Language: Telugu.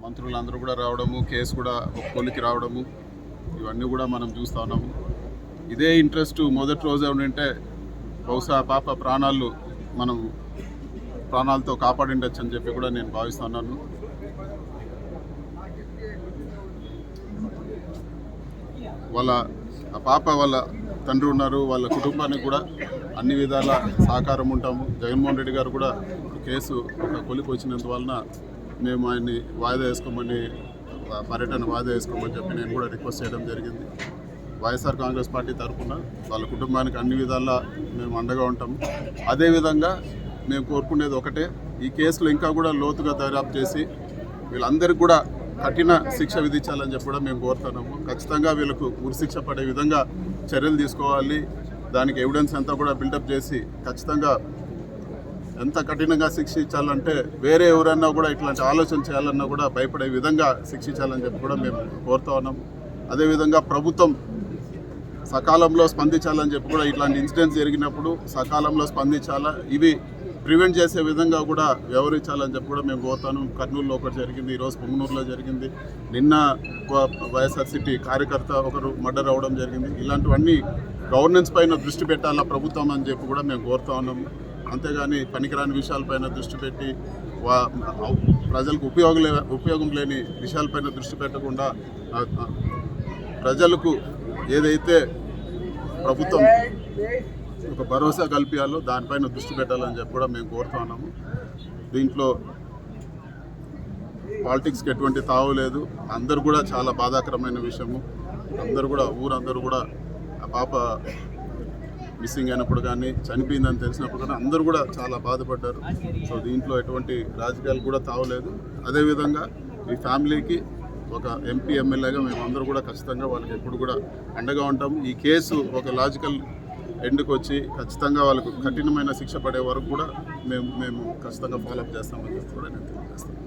మంత్రులందరూ కూడా రావడము, కేసు కూడా ఒక కొలికి రావడము, ఇవన్నీ కూడా మనం చూస్తూ ఉన్నాము. ఇదే ఇంట్రెస్ట్ మొదటి రోజే ఉండింటే బహుశా పాప ప్రాణాలతో కాపాడిండొచ్చు అని చెప్పి కూడా నేను భావిస్తున్నాను. వాళ్ళ తండ్రి ఉన్నారు, వాళ్ళ కుటుంబానికి కూడా అన్ని విధాల సహకారం ఉంటాము. జగన్మోహన్ రెడ్డి గారు కూడా కేసు ఒక కొలికి వచ్చినందువలన మేము ఆయన్ని పర్యటన వాయిదా వేసుకోమని చెప్పి నేను కూడా రిక్వెస్ట్ చేయడం జరిగింది. వైఎస్ఆర్ కాంగ్రెస్ పార్టీ తరఫున వాళ్ళ కుటుంబానికి అన్ని విధాలా మేము అండగా ఉంటాము. అదేవిధంగా మేము కోరుకునేది ఒకటే, ఈ కేసులో ఇంకా కూడా లోతుగా దర్యాప్తు చేసి వీళ్ళందరికీ కూడా కఠిన శిక్ష విధించాలని చెప్పి కూడా మేము కోరుతున్నాము. ఖచ్చితంగా వీళ్ళకు ఉరిశిక్ష పడే విధంగా చర్యలు తీసుకోవాలి. దానికి ఎవిడెన్స్ అంతా కూడా బిల్డప్ చేసి ఖచ్చితంగా ఎంత కఠినంగా శిక్షించాలంటే వేరే ఎవరన్నా కూడా ఇట్లాంటి ఆలోచన చేయాలన్నా కూడా భయపడే విధంగా శిక్షించాలని చెప్పి కూడా మేము కోరుతా ఉన్నాము. అదేవిధంగా ప్రభుత్వం సకాలంలో స్పందించాలని చెప్పి కూడా ఇట్లాంటి ఇన్సిడెంట్స్ జరిగినప్పుడు సకాలంలో స్పందించాలా, ఇవి ప్రివెంట్ చేసే విధంగా కూడా వ్యవహరించాలని చెప్పి కూడా మేము కోరుతాను. కర్నూలులో ఒకటి జరిగింది, ఈరోజు పొంగనూరులో జరిగింది, నిన్న వైఎస్ఆర్సీపీ కార్యకర్త ఒకరు మర్డర్ అవ్వడం జరిగింది. ఇలాంటివన్నీ గవర్నెన్స్ పైన దృష్టి పెట్టాలా ప్రభుత్వం అని చెప్పి కూడా మేము కోరుతా ఉన్నాము. అంతేగాని పనికిరాని విషయాలపైన దృష్టి పెట్టి ప్రజలకు ఉపయోగం లేని విషయాలపైన దృష్టి పెట్టకుండా ప్రజలకు ఏదైతే ప్రభుత్వం ఒక భరోసా కల్పించాలో దానిపైన దృష్టి పెట్టాలని చెప్పి కూడా మేము కోరుతా ఉన్నాము. దీంట్లో పాలిటిక్స్కి ఎటువంటి తావు లేదు. అందరూ కూడా చాలా బాధాకరమైన విషయము. ఊరందరూ కూడా ఆ పాప మిస్సింగ్ అయినప్పుడు కానీ చనిపోయిందని తెలిసినప్పుడు కానీ అందరూ కూడా చాలా బాధపడ్డారు. సో దీంట్లో ఎటువంటి రాజకీయాలు కూడా తావలేదు. అదేవిధంగా ఈ ఫ్యామిలీకి ఒక ఎంపీ ఎమ్మెల్యేగా మేమందరూ కూడా ఖచ్చితంగా వాళ్ళకి ఎప్పుడు కూడా అండగా ఉంటాము. ఈ కేసు ఒక లాజికల్ ఎండ్కి వచ్చి ఖచ్చితంగా వాళ్ళకు కఠినమైన శిక్ష పడే వరకు కూడా మేము ఖచ్చితంగా ఫాలోఅప్ చేస్తామని చెప్పి కూడా నేను తెలియజేస్తాను.